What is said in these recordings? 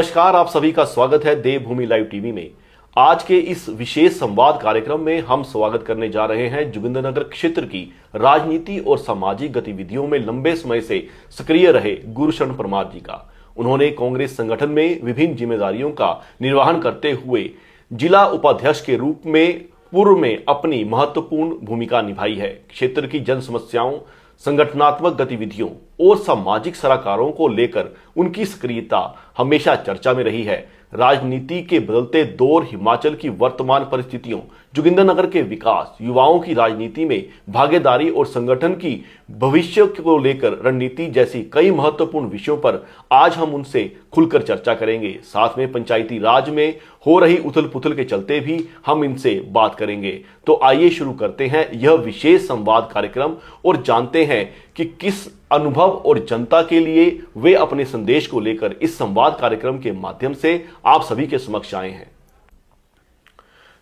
नमस्कार, आप सभी का स्वागत है देवभूमि लाइव टीवी में। आज के इस विशेष संवाद कार्यक्रम में हम स्वागत करने जा रहे हैं जोगिंद्रनगर क्षेत्र की राजनीति और सामाजिक गतिविधियों में लंबे समय से सक्रिय रहे गुरुशरण परमार जी का। उन्होंने कांग्रेस संगठन में विभिन्न जिम्मेदारियों का निर्वहन करते हुए जिला उपाध्यक्ष के रूप में पूर्व में अपनी महत्वपूर्ण भूमिका निभाई है। क्षेत्र की जन समस्याओं, संगठनात्मक गतिविधियों और सामाजिक सरोकारों को लेकर उनकी सक्रियता हमेशा चर्चा में रही है। राजनीति के बदलते दौर, हिमाचल की वर्तमान परिस्थितियों, जोगिंद्रनगर के विकास, युवाओं की राजनीति में भागीदारी और संगठन की भविष्य को लेकर रणनीति जैसी कई महत्वपूर्ण विषयों पर आज हम उनसे खुलकर चर्चा करेंगे। साथ में पंचायती राज में हो रही उथल पुथल के चलते भी हम इनसे बात करेंगे। तो आइए शुरू करते हैं यह विशेष संवाद कार्यक्रम और जानते हैं कि किस अनुभव और जनता के लिए वे अपने संदेश को लेकर इस संवाद कार्यक्रम के माध्यम से आप सभी के समक्ष आए हैं।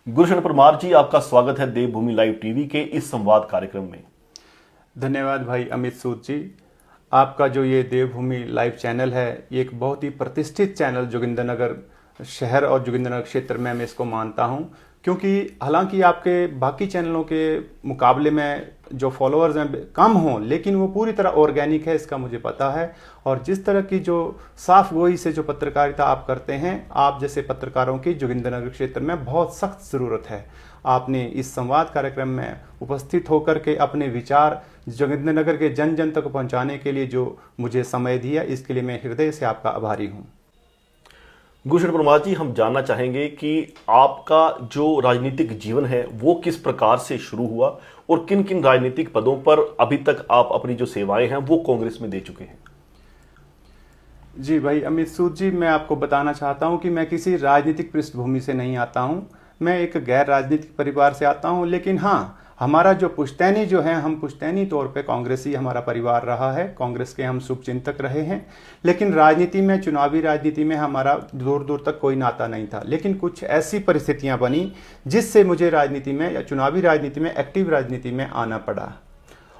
गुरुशरण परमार जी, आपका स्वागत है देवभूमि लाइव टीवी के इस संवाद कार्यक्रम में। धन्यवाद भाई अमित सूद जी। आपका जो ये देवभूमि लाइव चैनल है, ये एक बहुत ही प्रतिष्ठित चैनल जोगिंद्रनगर शहर और जोगिंद्रनगर क्षेत्र में मैं इसको मानता हूँ, क्योंकि हालांकि आपके बाकी चैनलों के मुकाबले में जो फॉलोअर्स हैं कम हों, लेकिन वो पूरी तरह ऑर्गेनिक है, इसका मुझे पता है। और जिस तरह की जो साफ गोई से जो पत्रकारिता आप करते हैं, आप जैसे पत्रकारों की जोगिंद्रनगर क्षेत्र में बहुत सख्त ज़रूरत है। आपने इस संवाद कार्यक्रम में उपस्थित होकर के अपने विचार जोगिंद्रनगर के जन जन तक पहुंचाने के लिए जो मुझे समय दिया, इसके लिए मैं हृदय से आपका आभारी हूँ। गुरुशरण परमार जी, हम जानना चाहेंगे कि आपका जो राजनीतिक जीवन है वो किस प्रकार से शुरू हुआ और किन किन राजनीतिक पदों पर अभी तक आप अपनी जो सेवाएं हैं वो कांग्रेस में दे चुके हैं। जी भाई अमित सूद जी, मैं आपको बताना चाहता हूं कि मैं किसी राजनीतिक पृष्ठभूमि से नहीं आता हूं। मैं एक गैर राजनीतिक परिवार से आता हूं, लेकिन हाँ, हमारा जो पुश्तैनी जो है, हम पुश्तैनी तौर पे कांग्रेसी हमारा परिवार रहा है। कांग्रेस के हम शुभचिंतक रहे हैं, लेकिन राजनीति में, चुनावी राजनीति में हमारा दूर दूर तक कोई नाता नहीं था। लेकिन कुछ ऐसी परिस्थितियां बनी जिससे मुझे राजनीति में या चुनावी राजनीति में, एक्टिव राजनीति में आना पड़ा।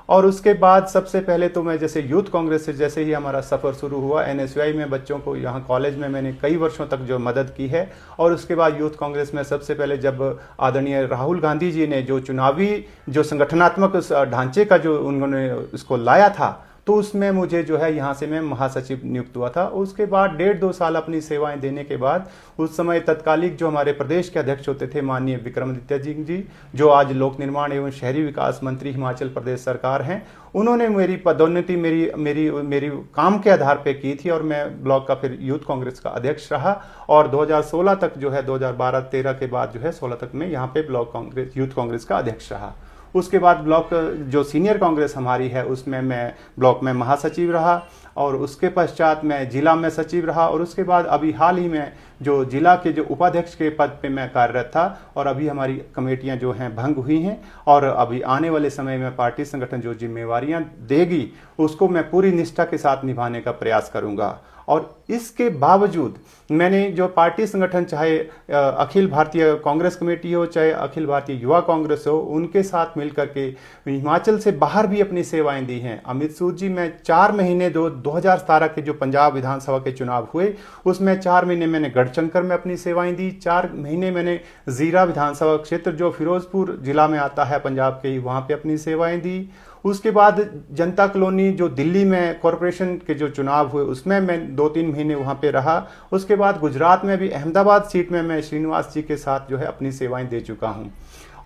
और उसके बाद सबसे पहले तो मैं जैसे यूथ कांग्रेस से जैसे ही हमारा सफ़र शुरू हुआ, एनएसयूआई में बच्चों को यहाँ कॉलेज में मैंने कई वर्षों तक जो मदद की है। और उसके बाद यूथ कांग्रेस में सबसे पहले जब आदरणीय राहुल गांधी जी ने जो चुनावी जो संगठनात्मक ढांचे का जो उन्होंने इसको लाया था, तो उसमें मुझे जो है यहाँ से मैं महासचिव नियुक्त हुआ था। उसके बाद 1.5-2 साल अपनी सेवाएं देने के बाद उस समय तत्कालिक जो हमारे प्रदेश के अध्यक्ष होते थे माननीय विक्रमादित्य सिंह जी, जो आज लोक निर्माण एवं शहरी विकास मंत्री हिमाचल प्रदेश सरकार हैं, उन्होंने मेरी पदोन्नति मेरी काम के आधार पर की थी और मैं ब्लॉक का फिर यूथ कांग्रेस का अध्यक्ष रहा। और 2016 तक जो है, 2012-13 के बाद जो है 16 तक मैं यहाँ पे ब्लॉक कांग्रेस यूथ कांग्रेस का अध्यक्ष रहा। उसके बाद ब्लॉक जो सीनियर कांग्रेस हमारी है उसमें मैं ब्लॉक में महासचिव रहा, और उसके पश्चात मैं जिला में सचिव रहा। और उसके बाद अभी हाल ही में जो जिला के जो उपाध्यक्ष के पद पे मैं कार्यरत था, और अभी हमारी कमेटियां जो हैं भंग हुई हैं, और अभी आने वाले समय में पार्टी संगठन जो जिम्मेवारियां देगी उसको मैं पूरी निष्ठा के साथ निभाने का प्रयास करूंगा। और इसके बावजूद मैंने जो पार्टी संगठन, चाहे अखिल भारतीय कांग्रेस कमेटी हो, चाहे अखिल भारतीय युवा कांग्रेस हो, उनके साथ मिलकर के हिमाचल से बाहर भी अपनी सेवाएं दी हैं। अमित सूद जी, मैं 4 महीने 2017 के जो पंजाब विधानसभा के चुनाव हुए, उसमें 4 महीने मैंने गढ़शंकर में अपनी सेवाएं दी। 4 महीने मैंने जीरा विधानसभा क्षेत्र जो फिरोजपुर जिला में आता है पंजाब के, वहाँ पे अपनी सेवाएं दी। उसके बाद जनता कॉलोनी जो दिल्ली में कॉरपोरेशन के जो चुनाव हुए, उसमें मैं 2-3 महीने वहाँ पे रहा। उसके बाद गुजरात में भी अहमदाबाद सीट में मैं श्रीनिवास जी के साथ जो है अपनी सेवाएं दे चुका हूँ।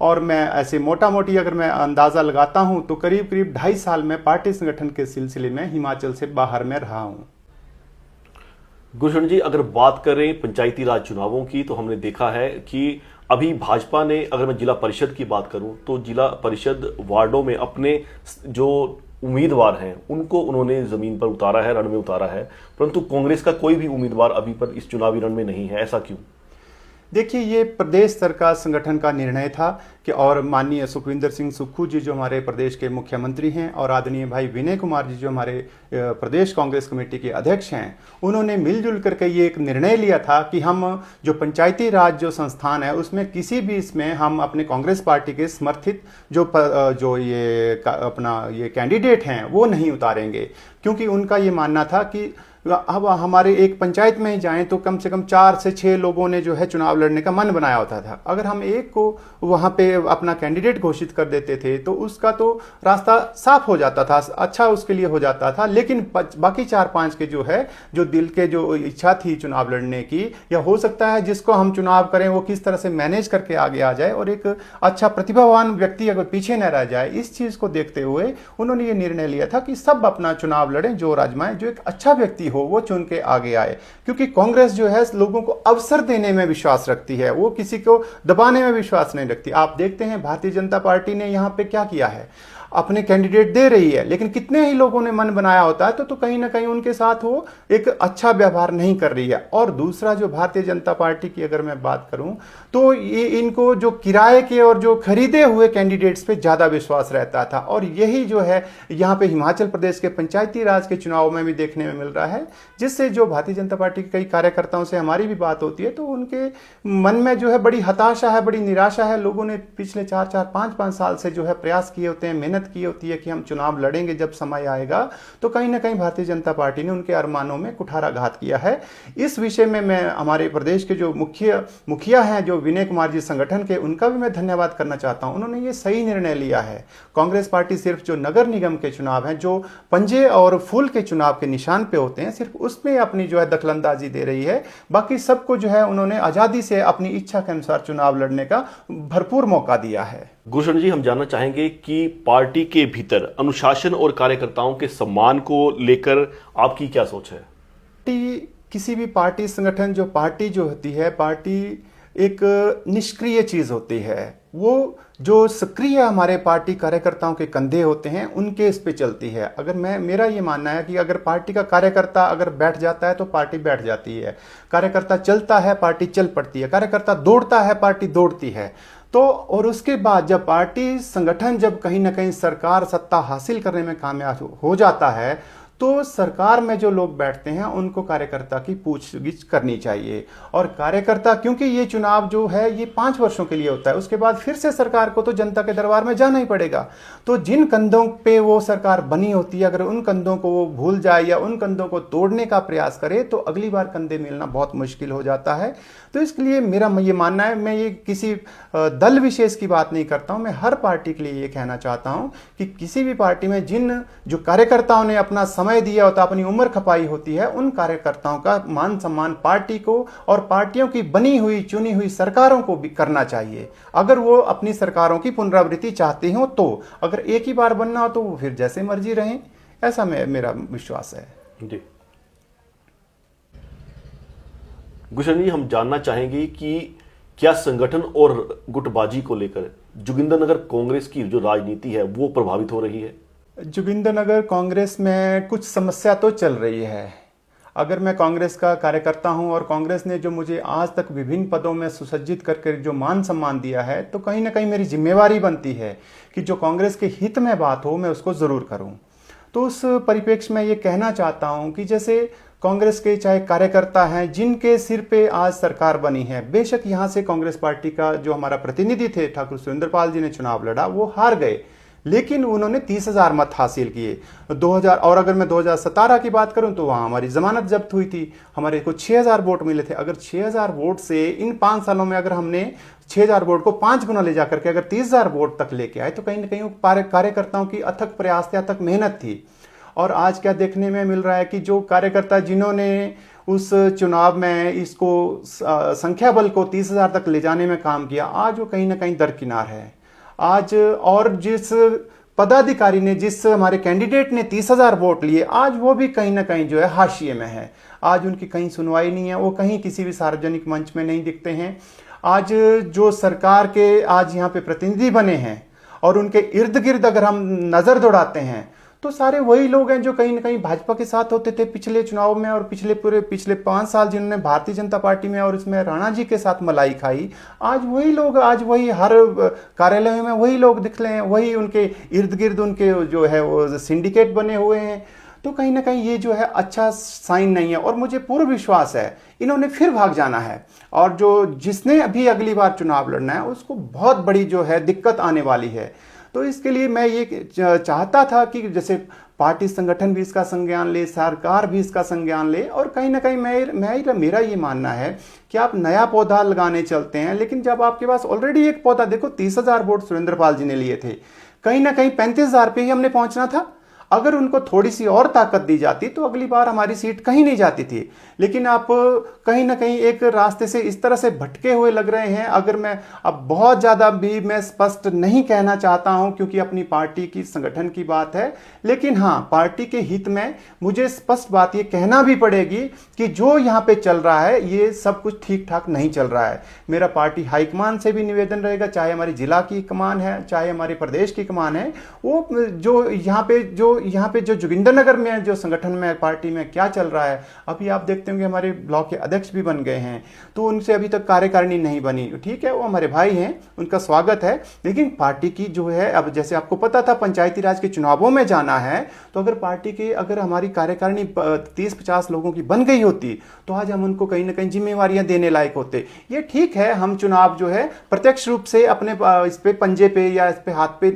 और मैं ऐसे मोटा मोटी अगर मैं अंदाज़ा लगाता हूँ तो करीब 2.5 साल में पार्टी संगठन के सिलसिले में हिमाचल से बाहर में रहा हूँ। गुरुशरण जी, अगर बात करें पंचायती राज चुनावों की, तो हमने देखा है कि अभी भाजपा ने, अगर मैं जिला परिषद की बात करूं, तो जिला परिषद वार्डों में अपने जो उम्मीदवार हैं उनको उन्होंने जमीन पर उतारा है, रण में उतारा है, परंतु कांग्रेस का कोई भी उम्मीदवार अभी पर इस चुनावी रण में नहीं है। ऐसा क्यों? देखिए, ये प्रदेश सरकार संगठन का निर्णय था कि, और माननीय सुखविंदर सिंह सुक्खू जी जो हमारे प्रदेश के मुख्यमंत्री हैं, और आदरणीय भाई विनय कुमार जी जो हमारे प्रदेश कांग्रेस कमेटी के अध्यक्ष हैं, उन्होंने मिलजुल करके ये एक निर्णय लिया था कि हम जो पंचायती राज जो संस्थान है उसमें किसी भी इसमें हम अपने कांग्रेस पार्टी के समर्थित जो ये अपना ये कैंडिडेट हैं वो नहीं उतारेंगे, क्योंकि उनका ये मानना था कि अब हमारे एक पंचायत में ही जाएं तो कम से कम 4 से 6 लोगों ने जो है चुनाव लड़ने का मन बनाया होता था। अगर हम एक को वहां पे अपना कैंडिडेट घोषित कर देते थे तो उसका तो रास्ता साफ हो जाता था, अच्छा उसके लिए हो जाता था। लेकिन बाकी 4-5 के जो है, जो दिल के जो इच्छा थी चुनाव लड़ने की, या हो सकता है जिसको हम चुनाव करें वो किस तरह से मैनेज करके आगे आ जाए और एक अच्छा प्रतिभावान व्यक्ति अगर पीछे न रह जाए, इस चीज को देखते हुए उन्होंने ये निर्णय लिया था कि सब अपना चुनाव लड़ें, जो आजमाएं, जो एक अच्छा व्यक्ति हो वो चुन के आगे आए। क्योंकि कांग्रेस जो है लोगों को अवसर देने में विश्वास रखती है, वो किसी को दबाने में विश्वास नहीं रखती। आप देखते हैं भारतीय जनता पार्टी ने यहां पे क्या किया है, अपने कैंडिडेट दे रही है, लेकिन कितने ही लोगों ने मन बनाया होता है तो कहीं ना कहीं उनके साथ वो एक अच्छा व्यवहार नहीं कर रही है। और दूसरा, जो भारतीय जनता पार्टी की अगर मैं बात करूं तो ये इनको जो किराए के और जो खरीदे हुए कैंडिडेट्स पे ज्यादा विश्वास रहता था, और यही जो है यहाँ पे हिमाचल प्रदेश के पंचायती राज के चुनाव में भी देखने में मिल रहा है, जिससे जो भारतीय जनता पार्टी के कई कार्यकर्ताओं से हमारी भी बात होती है तो उनके मन में जो है बड़ी हताशा है, बड़ी निराशा है। लोगों ने पिछले 4-4, 5-5 साल से जो है प्रयास किए होते हैं, मेहनत की होती है कि हम चुनाव लड़ेंगे जब समय आएगा, तो कहीं ना कहीं भारतीय जनता पार्टी ने उनके अरमानों में कुठाराघात किया है। इस विषय में मैं हमारे प्रदेश के जो मुखिया हैं, जो विनय कुमार जी संगठन के, उनका भी मैं धन्यवाद करना चाहता हूं। उन्होंने ये सही निर्णय लिया है। कांग्रेस पार्टी सिर्फ जो नगर निगम के चुनाव हैं, जो पंजे और फूल के चुनाव के निशान पे होते हैं, सिर्फ उसमें अपनी जो है दखलंदाजी दे रही है। बाकी सबको जो है उन्होंने आजादी से अपनी इच्छा के अनुसार चुनाव लड़ने का भरपूर मौका दिया है। गुलशन जी, हम जानना चाहेंगे कि पार्टी के भीतर अनुशासन और कार्यकर्ताओं के सम्मान को लेकर आपकी क्या सोच है? किसी भी पार्टी संगठन, जो पार्टी जो होती है, पार्टी एक निष्क्रिय चीज होती है। वो जो सक्रिय हमारे पार्टी कार्यकर्ताओं के कंधे होते हैं, उनके इस पे चलती है। अगर मेरा ये मानना है कि अगर पार्टी का कार्यकर्ता अगर बैठ जाता है तो पार्टी बैठ जाती है, कार्यकर्ता चलता है पार्टी चल पड़ती है, कार्यकर्ता दौड़ता है पार्टी दौड़ती है। तो और उसके बाद जब पार्टी संगठन जब कहीं ना कहीं सरकार सत्ता हासिल करने में कामयाब हो जाता है, तो सरकार में जो लोग बैठते हैं उनको कार्यकर्ता की पूछगिछ करनी चाहिए। और कार्यकर्ता, क्योंकि ये चुनाव जो है ये 5 वर्षों के लिए होता है, उसके बाद फिर से सरकार को तो जनता के दरबार में जाना ही पड़ेगा। तो जिन कंधों पे वो सरकार बनी होती है, अगर उन कंधों को वो भूल जाए या उन कंधों को तोड़ने का प्रयास करे तो अगली बार कंधे मिलना बहुत मुश्किल हो जाता है। तो इसलिए मेरा ये मानना है, मैं ये किसी दल विशेष की बात नहीं करता हूं, मैं हर पार्टी के लिए ये कहना चाहता हूं कि किसी भी पार्टी में जिन जो कार्यकर्ताओं ने अपना समय दिया होता, अपनी उम्र खपाई होती है, उन कार्यकर्ताओं का मान सम्मान पार्टी को और पार्टियों की बनी हुई चुनी हुई सरकारों को भी करना चाहिए। अगर वो अपनी सरकारों की पुनरावृत्ति चाहते हो तो, अगर एक ही बार बनना हो तो वो फिर जैसे मर्जी रहें, ऐसा मेरा विश्वास है जी। गुलशन जी, हम जानना चाहेंगे कि क्या संगठन और गुटबाजी को लेकर जोगिंदरनगर कांग्रेस की जो राजनीति है वो प्रभावित हो रही है? जोगिंदरनगर कांग्रेस में कुछ समस्या तो चल रही है। अगर मैं कांग्रेस का कार्यकर्ता हूं और कांग्रेस ने जो मुझे आज तक विभिन्न पदों में सुसज्जित करके जो मान सम्मान दिया है, तो कहीं ना कहीं मेरी जिम्मेवारी बनती है कि जो कांग्रेस के हित में बात हो मैं उसको जरूर करूं। तो उस परिप्रेक्ष्य में ये कहना चाहता हूं कि जैसे कांग्रेस के चाहे कार्यकर्ता हैं जिनके सिर पे आज सरकार बनी है, बेशक यहाँ से कांग्रेस पार्टी का जो हमारा प्रतिनिधि थे ठाकुर सुरेंद्रपाल जी ने चुनाव लड़ा, वो हार गए, लेकिन उन्होंने 30,000 मत हासिल किए 2000। और अगर मैं 2017 की बात करूं तो वहां हमारी जमानत जब्त हुई थी, हमारे को 6,000 वोट मिले थे। अगर 6,000 वोट से इन 5 सालों में अगर हमने 6,000 वोट को 5 गुना ले जाकर के अगर 30,000 वोट तक लेके आए, तो कहीं ना कहीं कार्यकर्ताओं की अथक प्रयास थी, अथक मेहनत थी। और आज क्या देखने में मिल रहा है कि जो कार्यकर्ता जिन्होंने उस चुनाव में इसको संख्या बल को 30,000 तक ले जाने में काम किया, आज वो कहीं ना कहीं दरकिनार है आज। और जिस पदाधिकारी ने, जिस हमारे कैंडिडेट ने 30,000 वोट लिए, आज वो भी कहीं ना कहीं जो है हाशिए में है। आज उनकी कहीं सुनवाई नहीं है, वो कहीं किसी भी सार्वजनिक मंच में नहीं दिखते हैं। आज जो सरकार के आज यहाँ पे प्रतिनिधि बने हैं और उनके इर्द गिर्द अगर हम नजर दौड़ाते हैं तो सारे वही लोग हैं जो कहीं ना कहीं भाजपा के साथ होते थे पिछले चुनाव में, और पिछले 5 साल जिन्होंने भारतीय जनता पार्टी में और इसमें राणा जी के साथ मलाई खाई, आज वही लोग, आज वही हर कार्यालय में वही लोग दिख रहे हैं, वही उनके इर्द गिर्द उनके जो है वो सिंडिकेट बने हुए हैं। तो कहीं ना कहीं ये जो है अच्छा साइन नहीं है, और मुझे पूर्ण विश्वास है इन्होंने फिर भाग जाना है, और जो जिसने अभी अगली बार चुनाव लड़ना है उसको बहुत बड़ी जो है दिक्कत आने वाली है। तो इसके लिए मैं ये चाहता था कि जैसे पार्टी संगठन भी इसका संज्ञान ले, सरकार भी इसका संज्ञान ले, और कहीं ना कहीं मेरा ये मानना है कि आप नया पौधा लगाने चलते हैं, लेकिन जब आपके पास ऑलरेडी एक पौधा, देखो 30,000 वोट सुरेंद्रपाल जी ने लिए थे, कहीं ना कहीं 35,000 पे ही हमने पहुंचना था। अगर उनको थोड़ी सी और ताकत दी जाती तो अगली बार हमारी सीट कहीं नहीं जाती थी। लेकिन आप कहीं ना कहीं एक रास्ते से इस तरह से भटके हुए लग रहे हैं। अगर मैं अब बहुत ज़्यादा भी मैं स्पष्ट नहीं कहना चाहता हूं, क्योंकि अपनी पार्टी की संगठन की बात है, लेकिन हाँ, पार्टी के हित में मुझे स्पष्ट बात ये कहना भी पड़ेगी कि जो यहाँ पे चल रहा है ये सब कुछ ठीक ठाक नहीं चल रहा है। मेरा पार्टी हाईकमान से भी निवेदन रहेगा, चाहे हमारी जिला की कमान है, चाहे हमारे प्रदेश की कमान है, वो जो यहाँ पे जो जोगिंदरनगर में जो संगठन में पार्टी में क्या चल रहा है, अभी आप देखते होंगे हमारे ब्लॉक के अध्यक्ष भी बन गए हैं, तो उनसे अभी तक कार्यकारिणी नहीं बनी। ठीक है, वो हमारे भाई हैं, उनका स्वागत है, लेकिन पार्टी की जो है, अब जैसे आपको पता था पंचायती राज के चुनावों में जाना है, तो अगर पार्टी की अगर हमारी कार्यकारिणी 30-50 लोगों की बन गई होती तो आज हम उनको कहीं ना कहीं जिम्मेवारियां देने लायक होते। ये ठीक है, हम चुनाव जो है प्रत्यक्ष रूप से अपने इस पे पंजे पे या इस पे हाथ पे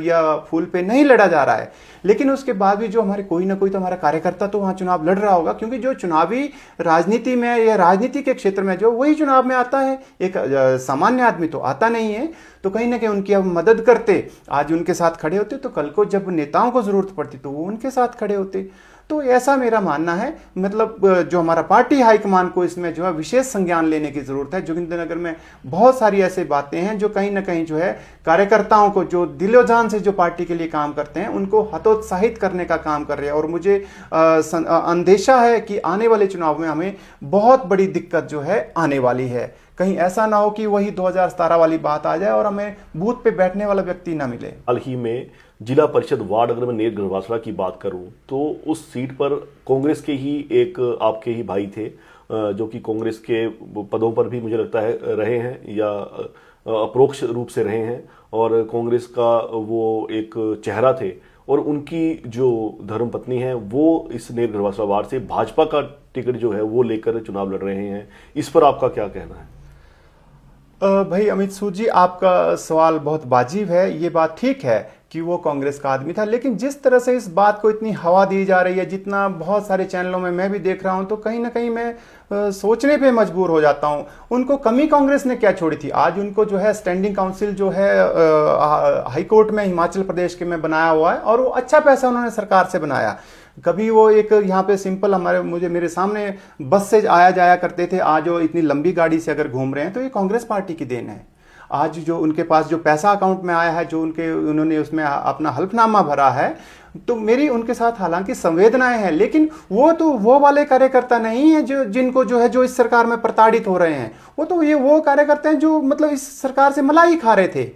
या फूल पे नहीं लड़ा जा रहा है, लेकिन उसके बाद भी जो हमारे कोई ना कोई तो हमारा कार्यकर्ता तो वहां चुनाव लड़ रहा होगा, क्योंकि जो चुनावी राजनीति में या राजनीति के क्षेत्र में जो वही चुनाव में आता है, एक सामान्य आदमी तो आता नहीं है। तो कहीं ना कहीं उनकी अब मदद करते, आज उनके साथ खड़े होते, तो कल को जब नेताओं को जरूरत पड़ती तो वो उनके साथ खड़े होते। तो ऐसा मेरा मानना है, मतलब जो हमारा पार्टी हाईकमान को इसमें जो है विशेष संज्ञान लेने की जरूरत है। जोगिंदरनगर में बहुत सारी ऐसी बातें हैं जो कहीं ना कहीं जो है कार्यकर्ताओं को, जो दिलो जान से जो पार्टी के लिए काम करते हैं, उनको हतोत्साहित करने का काम कर रहे हैं। और मुझे अंदेशा है कि आने वाले चुनाव में हमें बहुत बड़ी दिक्कत जो है आने वाली है। कहीं ऐसा ना हो कि वही 2017 वाली बात आ जाए और हमें बूथ पे बैठने वाला व्यक्ति ना मिले। हाल ही में जिला परिषद वार्ड, अगर मैं नेर गढ़वासड़ा की बात करूं, तो उस सीट पर कांग्रेस के ही एक आपके ही भाई थे, जो कि कांग्रेस के पदों पर भी मुझे लगता है रहे हैं या अप्रोक्ष रूप से रहे हैं, और कांग्रेस का वो एक चेहरा थे, और उनकी जो धर्मपत्नी है वो इस नेर गढ़वासड़ा वार्ड से भाजपा का टिकट जो है वो लेकर चुनाव लड़ रहे हैं। इस पर आपका क्या कहना है? भाई अमित सूद जी, आपका सवाल बहुत वाजिब है। ये बात ठीक है कि वो कांग्रेस का आदमी था, लेकिन जिस तरह से इस बात को इतनी हवा दी जा रही है, जितना बहुत सारे चैनलों में मैं भी देख रहा हूं, तो कहीं ना कहीं मैं सोचने पे मजबूर हो जाता हूं। उनको कमी कांग्रेस ने क्या छोड़ी थी? आज उनको जो है स्टैंडिंग काउंसिल जो है हाई कोर्ट में हिमाचल प्रदेश के में बनाया हुआ है, और वो अच्छा पैसा उन्होंने सरकार से बनाया। कभी वो एक यहाँ पे सिंपल मेरे सामने बस से आया जाया करते थे, आज वो इतनी लंबी गाड़ी से अगर घूम रहे हैं तो ये कांग्रेस पार्टी की देन है। आज जो उनके पास जो पैसा अकाउंट में आया है, जो उन्होंने उसमें अपना हल्फनामा भरा है, तो मेरी उनके साथ हालांकि संवेदनाएं हैं, लेकिन वो वाले कार्यकर्ता नहीं है जो इस सरकार में प्रताड़ित हो रहे हैं। वो कार्यकर्ता हैं जो मतलब इस सरकार से मलाई खा रहे थे।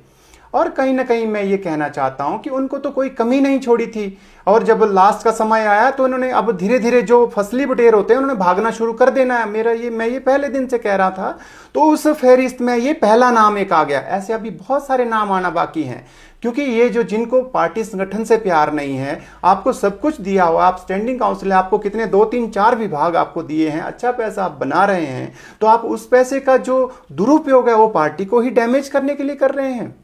और कहीं ना कहीं मैं ये कहना चाहता हूं कि उनको तो कोई कमी नहीं छोड़ी थी, और जब लास्ट का समय आया तो उन्होंने अब धीरे धीरे जो फसली बटेर होते हैं उन्होंने भागना शुरू कर देना है। मैं ये पहले दिन से कह रहा था, तो उस फहरिस्त में ये पहला नाम एक आ गया। ऐसे अभी बहुत सारे नाम आना बाकी हैं, क्योंकि ये जो जिनको पार्टी संगठन से प्यार नहीं है, आपको सब कुछ दिया हुआ, आप स्टैंडिंग काउंसिल, आपको कितने 2-3-4 विभाग आपको दिए हैं, अच्छा पैसा आप बना रहे हैं, तो आप उस पैसे का जो दुरुपयोग है वो पार्टी को ही डैमेज करने के लिए कर रहे हैं।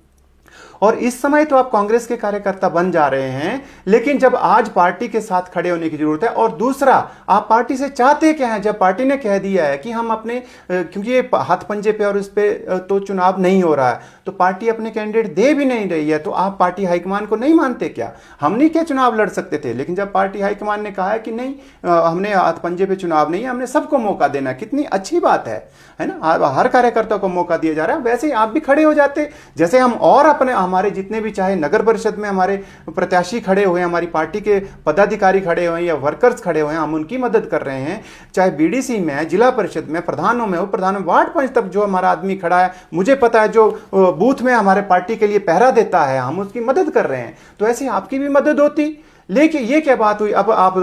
और इस समय तो आप कांग्रेस के कार्यकर्ता बन जा रहे हैं, लेकिन जब आज पार्टी के साथ खड़े होने की जरूरत है। और दूसरा, आप पार्टी से चाहते क्या है? जब पार्टी ने कह दिया है कि हम अपने, क्योंकि ये हाथ पंजे पे और इस पे तो चुनाव नहीं हो रहा है, तो पार्टी अपने कैंडिडेट दे भी नहीं रही है, तो आप पार्टी हाईकमान को नहीं मानते क्या? हम नहीं क्या चुनाव लड़ सकते थे? लेकिन जब पार्टी हाईकमान ने कहा है कि नहीं, हमने हाथ पंजे पे चुनाव नहीं है, हमने सबको मौका देना, कितनी अच्छी बात है ना? हर कार्यकर्ता को मौका दिया जा रहा है। वैसे ही आप भी खड़े हो जाते, जैसे हम और अपने हमारे जितने भी, चाहे नगर परिषद में हमारे प्रत्याशी खड़े हुए हैं, हमारी पार्टी के पदाधिकारी खड़े हुए हैं या वर्कर्स खड़े हुए हैं, हम उनकी मदद कर रहे हैं। चाहे बीडीसी में, जिला परिषद में, प्रधानों में, प्रधानों वार्ड पंच तक जो हमारा आदमी खड़ा है, मुझे पता है, जो बूथ में हमारे पार्टी के लिए पहरा देता है, हम उसकी मदद कर रहे हैं। तो ऐसे आपकी भी मदद होती। लेकिन ये क्या बात हुई, अब आप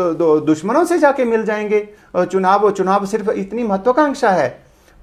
दुश्मनों से जाके मिल जाएंगे? चुनाव सिर्फ इतनी महत्वाकांक्षा है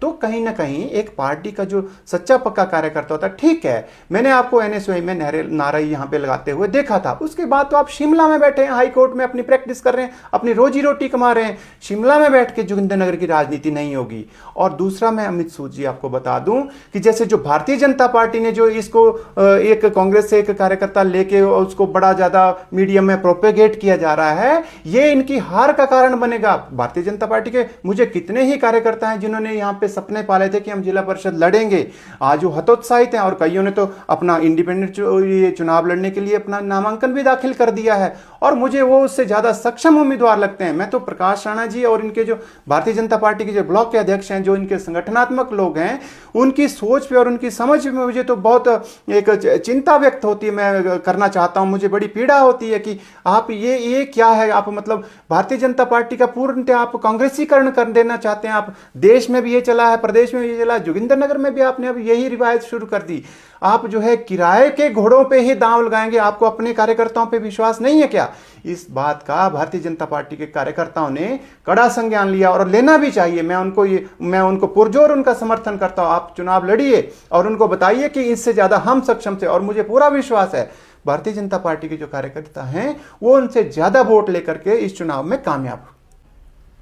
तो कहीं ना कहीं एक पार्टी का जो सच्चा पक्का कार्यकर्ता होता है, ठीक है, मैंने आपको एनएसयूआई में नारे यहाँ पे लगाते हुए देखा था, उसके बाद तो आप शिमला में बैठे हैं, हाई कोर्ट में अपनी प्रैक्टिस कर रहे हैं, अपनी रोजी रोटी कमा रहे हैं। शिमला में बैठ के जोगिंदरनगर की राजनीति नहीं होगी। और दूसरा, मैं अमित सूद जी आपको बता दूं कि जैसे जो भारतीय जनता पार्टी ने जो इसको एक कांग्रेस से एक कार्यकर्ता लेके उसको बड़ा ज्यादा मीडिया में प्रोपेगेट किया जा रहा है, ये इनकी हार का कारण बनेगा। भारतीय जनता पार्टी के मुझे कितने ही कार्यकर्ता हैं जिन्होंने यहाँ पे सपने पाले थे कि हम जिला परिषद लड़ेंगे, आज वो हतोत्साहित हैं, और कईयों ने तो अपना इंडिपेंडेंट ये चुनाव लड़ने के लिए अपना नामांकन भी दाखिल कर दिया है, और मुझे वो उससे ज्यादा सक्षम उम्मीदवार लगते हैं। मैं तो प्रकाश राणा जी और इनके जो भारतीय जनता पार्टी के जो ब्लॉक के अध्यक्ष हैं, जो इनके संगठनात्मक लोग हैं, उनकी सोच पे और उनकी समझ में मुझे तो बहुत एक चिंता व्यक्त होती है। मैं करना चाहता हूं, मुझे बड़ी पीड़ा होती है कि आप ये क्या है, आप मतलब भारतीय जनता पार्टी का पूर्णतः आप कांग्रेसीकरण कर देना चाहते हैं। आप देश में भी ये चला है, प्रदेश में भी ये चला है, जोगिंदरनगर में भी आपने अब यही रिवायत शुरू कर दी। आप जो है किराए के घोड़ों पे ही दांव लगाएंगे, आपको अपने कार्यकर्ताओं पे विश्वास नहीं है क्या? इस बात का भारतीय जनता पार्टी के कार्यकर्ताओं ने कड़ा संज्ञान लिया और लेना भी चाहिए। मैं उनको पुरजोर उनका समर्थन करता हूं। आप चुनाव लड़िए और उनको बताइए कि इससे ज्यादा हम सक्षम थे, और मुझे पूरा विश्वास है भारतीय जनता पार्टी के जो कार्यकर्ता हैं वो उनसे ज्यादा वोट लेकर के इस चुनाव में कामयाब।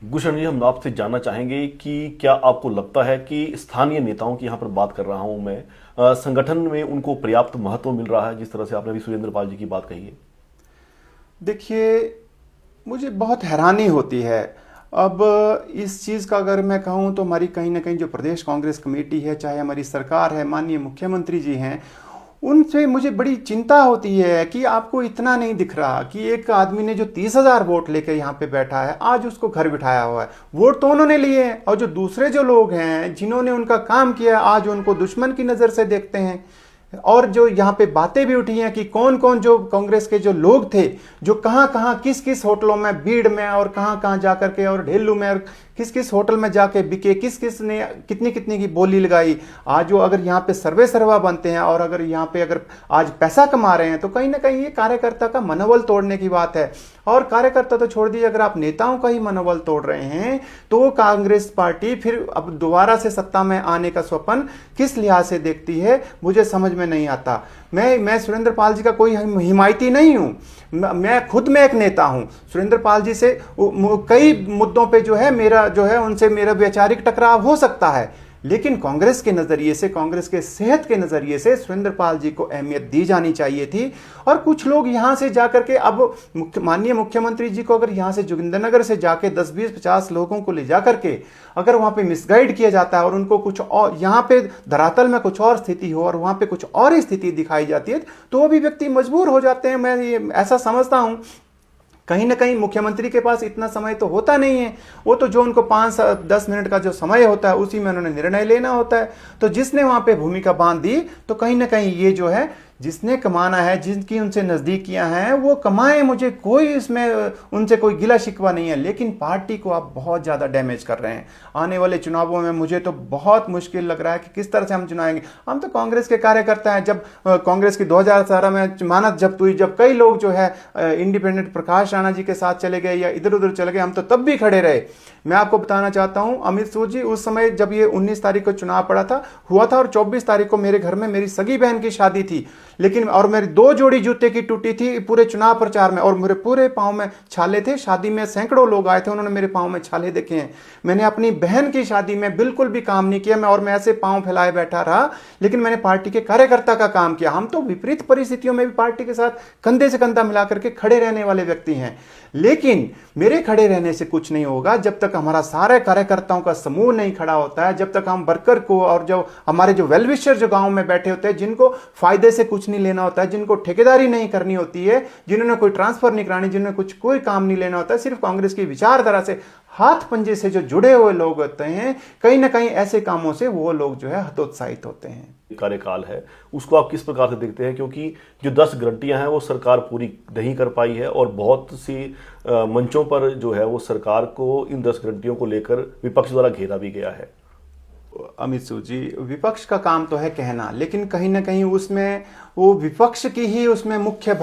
गुलशन जी, हम आपसे जानना चाहेंगे कि क्या आपको लगता है कि स्थानीय नेताओं की, यहाँ पर बात कर रहा हूं मैं, संगठन में उनको पर्याप्त महत्व मिल रहा है, जिस तरह से आपने अभी सुरेंद्र पाल जी की बात कही है? देखिए, मुझे बहुत हैरानी होती है। अब इस चीज़ का अगर मैं कहूँ तो हमारी कहीं ना कहीं जो प्रदेश कांग्रेस कमेटी है, चाहे हमारी सरकार है, माननीय मुख्यमंत्री जी हैं, उनसे मुझे बड़ी चिंता होती है कि आपको इतना नहीं दिख रहा कि एक आदमी ने जो 30,000 वोट लेकर यहाँ पे बैठा है, आज उसको घर बिठाया हुआ है। वोट तो उन्होंने लिए हैं, और जो दूसरे जो लोग हैं जिन्होंने उनका काम किया, आज उनको दुश्मन की नज़र से देखते हैं। और जो यहाँ पे बातें भी उठी हैं कि कौन कौन जो कांग्रेस के जो लोग थे, जो कहाँ कहाँ किस किस होटलों में, भीड़ में और कहाँ कहाँ जाकर के, और ढेलू में, और किस किस होटल में जाके बिके, किस किस ने कितनी कितनी की बोली लगाई। आज जो अगर यहाँ पे सर्वे सर्वा बनते हैं और अगर यहाँ पे अगर आज पैसा कमा रहे हैं, तो कहीं ना कहीं ये कार्यकर्ता का मनोबल तोड़ने की बात है। और कार्यकर्ता तो छोड़ दीजिए, अगर आप नेताओं का ही मनोबल तोड़ रहे हैं, तो कांग्रेस पार्टी फिर अब दोबारा से सत्ता में आने का स्वप्न किस लिहाज से देखती है, मुझे समझ में नहीं आता। मैं सुरेंद्र पाल जी का कोई हिमायती नहीं हूं, मैं खुद में एक नेता हूं। सुरेंद्र पाल जी से कई मुद्दों पे जो है मेरा जो है उनसे मेरा वैचारिक टकराव हो सकता है, लेकिन कांग्रेस के नजरिए से, कांग्रेस के सेहत के नजरिए से सुरेंद्र पाल जी को अहमियत दी जानी चाहिए थी। और कुछ लोग यहां से जाकर के, अब माननीय मुख्यमंत्री जी को अगर यहां से जोगिंदरनगर से जाके 10, 20, 50 लोगों को ले जाकर के अगर वहां पे मिसगाइड किया जाता है और उनको कुछ और, यहां पे धरातल में कुछ और स्थिति हो और वहां पे कुछ और ही स्थिति दिखाई जाती है, तो वो भी व्यक्ति मजबूर हो जाते हैं। मैं ये ऐसा समझता हूं कहीं ना कहीं मुख्यमंत्री के पास इतना समय तो होता नहीं है, वो तो जो उनको 5-10 मिनट का जो समय होता है उसी में उन्होंने निर्णय लेना होता है। तो जिसने वहां पे भूमिका बांध दी, तो कहीं ना कहीं ये जो है, जिसने कमाना है, जिनकी उनसे नजदीकियां हैं, वो कमाए, मुझे कोई इसमें उनसे कोई गिला शिकवा नहीं है। लेकिन पार्टी को आप बहुत ज्यादा डैमेज कर रहे हैं। आने वाले चुनावों में मुझे तो बहुत मुश्किल लग रहा है कि किस तरह से हम चुनाएंगे। हम तो कांग्रेस के कार्यकर्ता हैं। जब कांग्रेस की 2018 में जमानत जब्त हुई, जब कई लोग जो है इंडिपेंडेंट प्रकाश राणा जी के साथ चले गए या इधर उधर चले गए, हम तो तब भी खड़े रहे। मैं आपको बताना चाहता हूं अमित सूद जी, उस समय जब ये 19 तारीख को चुनाव हुआ था और 24 तारीख को मेरे घर में मेरी सगी बहन की शादी थी, लेकिन और मेरी 2 जोड़ी जूते की टूटी थी पूरे चुनाव प्रचार में, और मेरे पूरे पांव में छाले थे। शादी में सैकड़ों लोग आए थे, उन्होंने मेरे पांव में छाले देखे हैं। मैंने अपनी बहन की शादी में बिल्कुल भी काम नहीं किया, मैं ऐसे पांव फैलाए बैठा रहा, लेकिन मैंने पार्टी के कार्यकर्ता का काम किया। हम तो विपरीत परिस्थितियों में भी पार्टी के साथ कंधे से कंधा मिलाकर के खड़े रहने वाले व्यक्ति हैं। लेकिन मेरे खड़े रहने से कुछ नहीं होगा जब तक हमारा सारे कार्यकर्ताओं का समूह नहीं खड़ा होता है, जब तक हम वर्कर को और जो हमारे जो वेलविशर जो गांव में बैठे होते हैं, जिनको फायदे से कुछ नहीं लेना होता है, जिनको ठेकेदारी नहीं करनी होती है, जिन्होंने कोई ट्रांसफर नहीं करानी, जिन्होंने कोई काम नहीं लेना होता है, सिर्फ कांग्रेस की विचारधारा से हाथ पंजे से जो जुड़े हुए लोग होते हैं, कहीं ना कहीं ऐसे कामों से वो लोग जो है हतोत्साहित होते हैं। कार्यकाल है उसको आप किस प्रकार से देखते हैं, क्योंकि जो 10 गारंटियां हैं वो सरकार पूरी नहीं कर पाई है और बहुत सी मंचों पर जो है वो सरकार को इन 10 गारंटियों को लेकर विपक्ष द्वारा घेरा भी गया है। अमित जी, विपक्ष का काम तो है कहना, लेकिन कहीं ना कहीं उसमें वो विपक्ष की ही उसमें मुख्य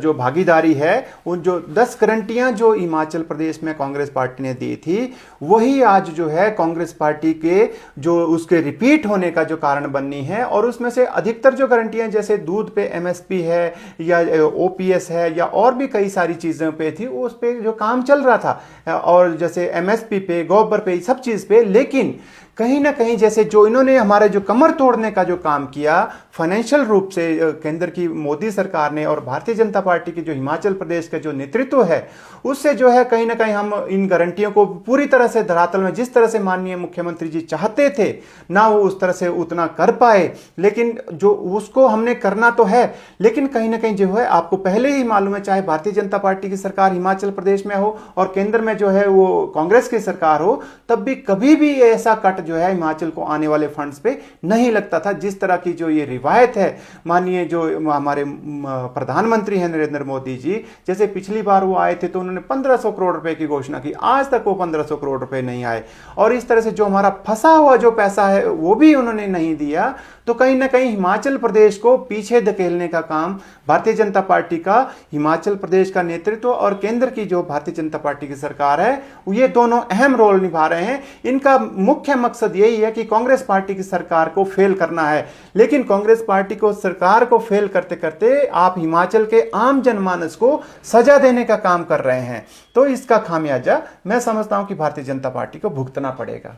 जो भागीदारी है, उन जो 10 गारंटियां जो हिमाचल प्रदेश में कांग्रेस पार्टी ने दी थी, वही आज जो है कांग्रेस पार्टी के जो उसके रिपीट होने का जो कारण बननी है। और उसमें से अधिकतर जो गारंटियां जैसे दूध पे एमएसपी है या ओपीएस है या और भी कई सारी चीजों पे थी, उस पे जो काम चल रहा था, और जैसे एमएसपी पे, गोबर पे, सब चीज पे, लेकिन कहीं ना कहीं जैसे जो इन्होंने हमारे जो कमर तोड़ने का जो काम किया फाइनेंशियल रूप से केंद्र की मोदी सरकार ने, और भारतीय जनता पार्टी की जो हिमाचल प्रदेश का जो नेतृत्व है, उससे जो है कहीं ना कहीं हम इन गारंटियों को पूरी तरह से धरातल में जिस तरह से माननीय मुख्यमंत्री जी चाहते थे ना वो उस तरह से उतना कर पाए, लेकिन जो उसको हमने करना तो है, लेकिन कहीं ना कहीं जो है आपको पहले ही मालूम है, चाहे भारतीय जनता पार्टी की सरकार हिमाचल प्रदेश में हो और केंद्र में जो है वो कांग्रेस की सरकार हो, तब भी कभी भी ऐसा कट जो है हिमाचल को आने वाले फंड्स पे नहीं लगता था। जिस तरह की जो ये रिवायत है, माननीय जो हमारे प्रधानमंत्री हैं नरेंद्र मोदी जी, जैसे पिछली बार वो आए थे तो उन्होंने 1500 करोड़ रुपए की घोषणा की, आज तक वो 1500 करोड़ रुपए नहीं आए, और इस तरह से जो हमारा फंसा हुआ जो पैसा है वो भी उन्होंने नहीं दिया। तो कहीं ना कहीं हिमाचल प्रदेश को पीछे धकेलने का काम भारतीय जनता पार्टी का, हिमाचल प्रदेश का नेतृत्व और केंद्र की जो भारतीय जनता पार्टी की सरकार है, ये दोनों अहम रोल निभा रहे हैं। इनका मुख्य मकसद यही है कि कांग्रेस पार्टी की सरकार को फेल करना है, लेकिन कांग्रेस पार्टी को सरकार को फेल करते करते आप हिमाचल के आम जनमानस को सजा देने का काम कर रहे हैं। तो इसका खामियाजा मैं समझता हूं कि भारतीय जनता पार्टी को भुगतना पड़ेगा।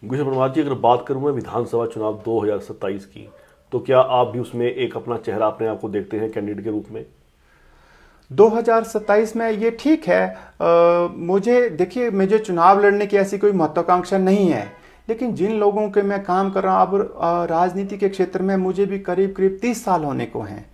गुलशन परमार जी, अगर बात करूं मैं विधानसभा चुनाव 2027 की, तो क्या आप भी उसमें एक अपना चेहरा अपने आप को देखते हैं कैंडिडेट के रूप में? 2027 में ये ठीक है, मुझे देखिए, मुझे चुनाव लड़ने की ऐसी कोई महत्वाकांक्षा नहीं है, लेकिन जिन लोगों के मैं काम कर रहा हूँ अब राजनीति के क्षेत्र में, मुझे भी करीब करीब 30 साल होने को हैं,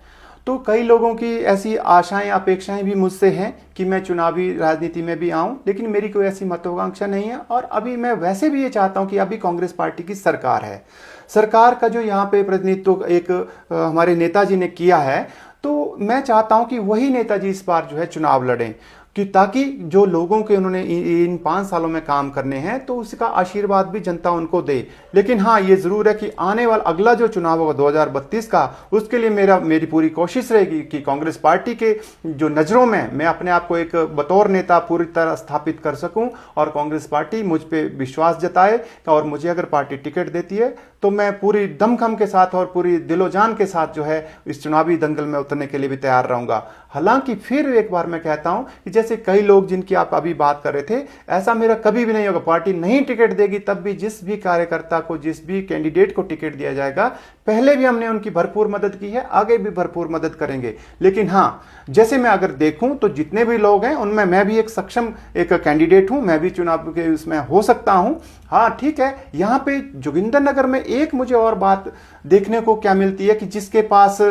तो कई लोगों की ऐसी आशाएं अपेक्षाएं भी मुझसे हैं कि मैं चुनावी राजनीति में भी आऊं, लेकिन मेरी कोई ऐसी महत्वाकांक्षा नहीं है। और अभी मैं वैसे भी ये चाहता हूं कि अभी कांग्रेस पार्टी की सरकार है, सरकार का जो यहाँ पे प्रतिनिधित्व एक हमारे नेताजी ने किया है, तो मैं चाहता हूं कि वही नेताजी इस बार जो है चुनाव लड़ें, कि ताकि जो लोगों के उन्होंने इन 5 सालों में काम करने हैं तो उसका आशीर्वाद भी जनता उनको दे। लेकिन हाँ, ये जरूर है कि आने वाला अगला जो चुनाव होगा 2032 का, उसके लिए मेरी पूरी कोशिश रहेगी कि कांग्रेस पार्टी के जो नजरों में मैं अपने आप को एक बतौर नेता पूरी तरह स्थापित कर सकूं, और कांग्रेस पार्टी मुझ पे विश्वास जताए, और मुझे अगर पार्टी टिकट देती है तो मैं पूरी दमखम के साथ और पूरी दिलोजान के साथ जो है इस चुनावी दंगल में उतरने के लिए भी तैयार रहूंगा। हालांकि फिर एक बार मैं कहता हूं कि जैसे कई लोग जिनकी आप अभी बात कर रहे थे, ऐसा मेरा कभी भी नहीं होगा। पार्टी नहीं टिकट देगी तब भी जिस भी कार्यकर्ता को, जिस भी कैंडिडेट को टिकट दिया जाएगा, पहले भी हमने उनकी भरपूर मदद की है, आगे भी भरपूर मदद करेंगे। लेकिन हाँ, जैसे मैं अगर देखूं तो जितने भी लोग हैं उनमें मैं भी एक सक्षम एक कैंडिडेट हूं, मैं भी चुनाव के उसमें हो सकता हूं। हाँ ठीक है, यहां पे जोगिंदरनगर में एक मुझे और बात देखने को क्या मिलती है कि जिसके पास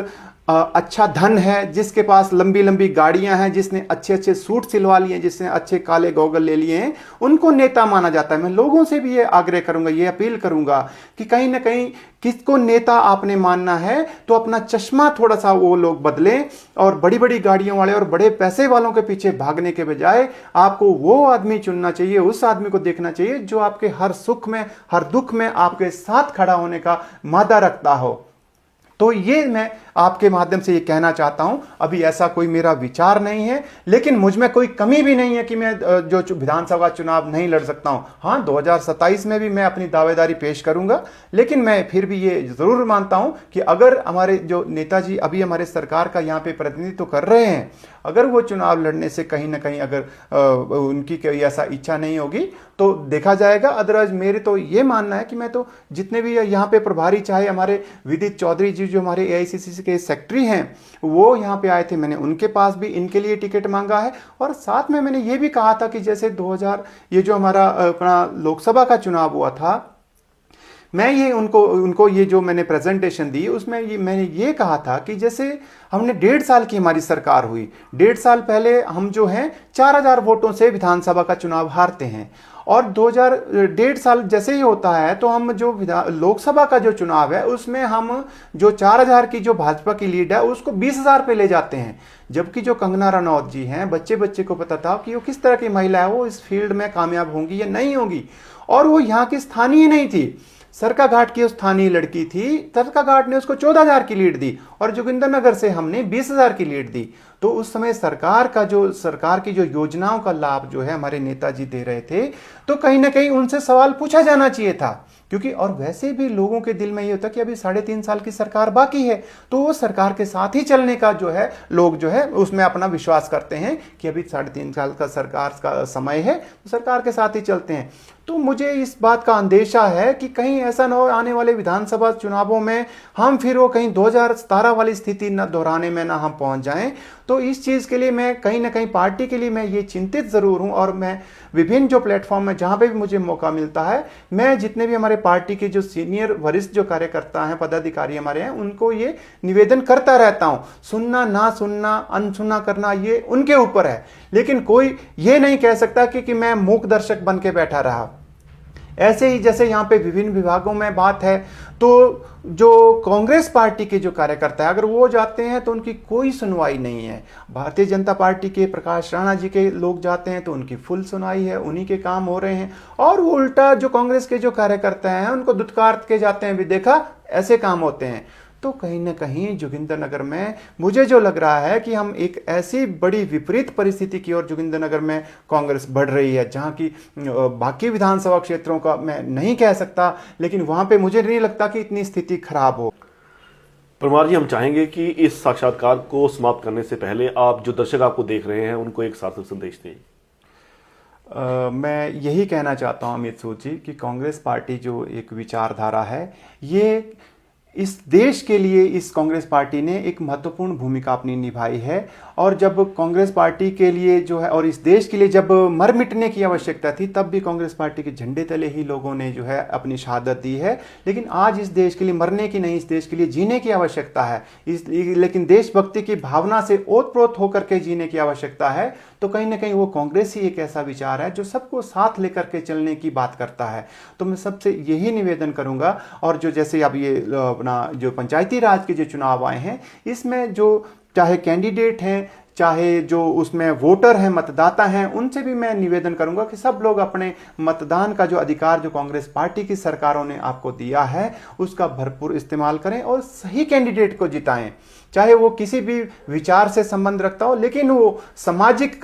अच्छा धन है, जिसके पास लंबी लंबी गाड़ियां हैं, जिसने अच्छे अच्छे सूट सिलवा लिए हैं, जिसने अच्छे काले गॉगल ले लिए हैं, उनको नेता माना जाता है। मैं लोगों से भी ये आग्रह करूंगा, ये अपील करूंगा कि कहीं ना कहीं किसको नेता आपने मानना है तो अपना चश्मा थोड़ा सा वो लोग बदलें, और बड़ी बड़ी गाड़ियों वाले और बड़े पैसे वालों के पीछे भागने के बजाय आपको वो आदमी चुनना चाहिए, उस आदमी को देखना चाहिए जो आपके हर सुख में हर दुख में आपके साथ खड़ा होने का मादा रखता हो। तो ये मैं आपके माध्यम से ये कहना चाहता हूं, अभी ऐसा कोई मेरा विचार नहीं है, लेकिन मुझ में कोई कमी भी नहीं है कि मैं जो विधानसभा चुनाव नहीं लड़ सकता हूं। हाँ, 2027 में भी मैं अपनी दावेदारी पेश करूंगा, लेकिन मैं फिर भी ये जरूर मानता हूं कि अगर हमारे जो नेताजी अभी हमारे सरकार का यहाँ पे प्रतिनिधित्व कर रहे हैं, अगर वो चुनाव लड़ने से कहीं ना कहीं अगर उनकी कोई ऐसा इच्छा नहीं होगी तो देखा जाएगा। अदरवाइज मेरे तो ये मानना है कि मैं तो जितने भी यहाँ पे प्रभारी, चाहे हमारे विदित चौधरी जी जो हमारे एआईसीसी के सेक्रेटरी हैं, वो यहाँ पे आए थे, मैंने उनके पास भी इनके लिए टिकट मांगा है। और साथ में मैंने ये भी कहा था कि जैसे 2000 ये जो हमारा अपना लोकसभा का चुनाव हुआ था, मैं ये उनको ये जो मैंने प्रेजेंटेशन दी उसमें मैंने ये कहा था कि जैसे हमने 1.5 साल की हमारी सरकार हुई, 1.5 साल पहले हम जो हैं 4000 वोटों से विधानसभा का चुनाव हारते हैं, और 1.5 साल जैसे ही होता है तो हम जो लोकसभा का जो चुनाव है उसमें हम जो 4000 की जो भाजपा की लीड है उसको 20,000 पे ले जाते हैं। जबकि जो कंगना रनौत जी हैं, बच्चे बच्चे को पता था कि वो किस तरह की महिला है, वो इस फील्ड में कामयाब होंगी या नहीं होंगी, और वो यहाँ की स्थानीय नहीं थी, सरकाघाट की स्थानीय लड़की थी। सरकाघाट ने उसको 14,000 की लीड दी और जोगिंदरनगर से हमने 20,000 की लीड दी। तो उस समय सरकार की जो योजनाओं का लाभ जो है हमारे नेताजी दे रहे थे, तो कहीं ना कहीं उनसे सवाल पूछा जाना चाहिए था, क्योंकि और वैसे भी लोगों के दिल में ये होता कि अभी 3.5 साल की सरकार बाकी है, तो वो सरकार के साथ ही चलने का जो है लोग जो है उसमें अपना विश्वास करते हैं कि अभी 3.5 साल का सरकार का समय है, तो सरकार के साथ ही चलते हैं। तो मुझे इस बात का अंदेशा है कि कहीं ऐसा न हो आने वाले विधानसभा चुनावों में हम फिर वो कहीं 2017 वाली स्थिति न दोहराने में ना हम पहुंच जाएं। तो इस चीज के लिए मैं कहीं ना कहीं पार्टी के लिए मैं ये चिंतित जरूर हूं, और मैं विभिन्न जो प्लेटफॉर्म है जहां पे भी मुझे मौका मिलता है, मैं जितने भी हमारे पार्टी के जो सीनियर वरिष्ठ जो कार्यकर्ता हैं, पदाधिकारी हमारे हैं, उनको ये निवेदन करता रहता हूं। सुनना ना सुनना, अनसुना करना, ये उनके ऊपर है, लेकिन कोई ये नहीं कह सकता कि मैं मूक दर्शक बन के बैठा रहा। ऐसे ही जैसे यहाँ पे विभिन्न विभागों में बात है, तो जो कांग्रेस पार्टी के जो कार्यकर्ता है अगर वो जाते हैं तो उनकी कोई सुनवाई नहीं है। भारतीय जनता पार्टी के प्रकाश राणा जी के लोग जाते हैं तो उनकी फुल सुनवाई है, उन्हीं के काम हो रहे हैं। और वो उल्टा जो कांग्रेस के जो कार्यकर्ता हैं उनको दुत्कार के जाते हैं, भी देखा ऐसे काम होते हैं। तो कहीं ना कहीं जोगिंदरनगर में मुझे जो लग रहा है कि हम एक ऐसी बड़ी विपरीत परिस्थिति की ओर जोगिंदरनगर में कांग्रेस बढ़ रही है, जहां की बाकी विधानसभा क्षेत्रों का मैं नहीं कह सकता, लेकिन वहां पे मुझे नहीं लगता कि इतनी स्थिति खराब हो। परमार जी, हम चाहेंगे कि इस साक्षात्कार को समाप्त करने से पहले आप जो दर्शक आपको देख रहे हैं उनको एक सार्थक संदेश दें। मैं यही कहना चाहता हूं अमित सूद जी कि कांग्रेस पार्टी जो एक विचारधारा है, ये इस देश के लिए इस कांग्रेस पार्टी ने एक महत्वपूर्ण भूमिका अपनी निभाई है। और जब कांग्रेस पार्टी के लिए जो है और इस देश के लिए जब मर मिटने की आवश्यकता थी, तब भी कांग्रेस पार्टी के झंडे तले ही लोगों ने जो है अपनी शहादत दी है। लेकिन आज इस देश के लिए मरने की नहीं, इस देश के लिए जीने की आवश्यकता है। लेकिन देशभक्ति की भावना से ओतप्रोत होकर के जीने की आवश्यकता है। तो कहीं ना कहीं वो कांग्रेस ही एक ऐसा विचार है जो सबको साथ लेकर के चलने की बात करता है। तो मैं सबसे यही निवेदन करूंगा, और जो जैसे अब ये अपना जो पंचायती राज के जो चुनाव आए हैं, इसमें जो चाहे कैंडिडेट हैं, चाहे जो उसमें वोटर हैं, मतदाता हैं, उनसे भी मैं निवेदन करूंगा कि सब लोग अपने मतदान का जो अधिकार जो कांग्रेस पार्टी की सरकारों ने आपको दिया है उसका भरपूर इस्तेमाल करें और सही कैंडिडेट को जिताएं। चाहे वो किसी भी विचार से संबंध रखता हो, लेकिन वो सामाजिक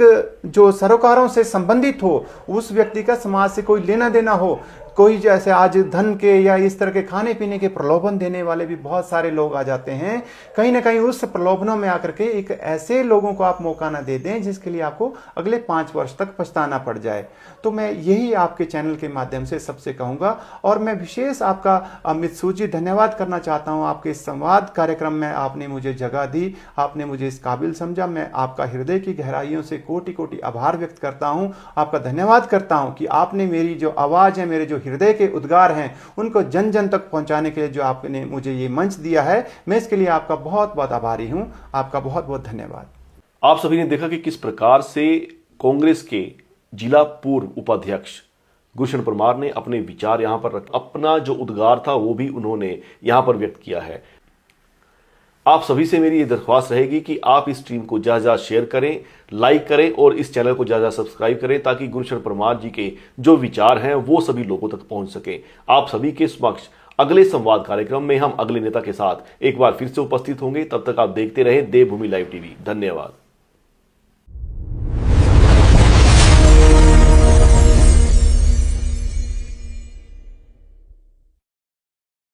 जो सरोकारों से संबंधित हो, उस व्यक्ति का समाज से कोई लेना देना हो। कोई जैसे आज धन के या इस तरह के खाने पीने के प्रलोभन देने वाले भी बहुत सारे लोग आ जाते हैं। कहीं ना कहीं उस प्रलोभनों में आकर के एक ऐसे लोगों को आप मौका ना दे दें जिसके लिए आपको अगले 5 वर्ष तक पछताना पड़ जाए। तो मैं यही आपके चैनल के माध्यम से सबसे कहूंगा, और मैं विशेष आपका अमित सूद जी धन्यवाद करना चाहता हूं। आपके इस संवाद कार्यक्रम में आपने मुझे जगह दी, आपने मुझे इस काबिल समझा। मैं आपका हृदय की गहराइयों से कोटि कोटि आभार व्यक्त करता हूं, आपका धन्यवाद करता हूं कि आपने मेरी जो आवाज है, मेरे जो हृदय के उद्गार हैं, उनको जन जन तक पहुंचाने के लिए जो आपने मुझे ये मंच दिया है, मैं इसके लिए आपका बहुत बहुत आभारी हूं। आपका बहुत बहुत धन्यवाद। आप सभी ने देखा कि किस प्रकार से कांग्रेस के जिला पूर्व उपाध्यक्ष गुलशन परमार ने अपने विचार यहां पर अपना जो उद्गार था वो भी उन्होंने यहां पर व्यक्त किया है। आप सभी से मेरी ये दरख्वास्त रहेगी कि आप इस स्ट्रीम को ज्यादा शेयर करें, लाइक करें और इस चैनल को ज्यादा सब्सक्राइब करें, ताकि गुलशन परमार जी के जो विचार हैं वो सभी लोगों तक पहुंच सके। आप सभी के समक्ष अगले संवाद कार्यक्रम में हम अगले नेता के साथ एक बार फिर से उपस्थित होंगे। तब तक आप देखते रहें देवभूमि लाइव टीवी। धन्यवाद।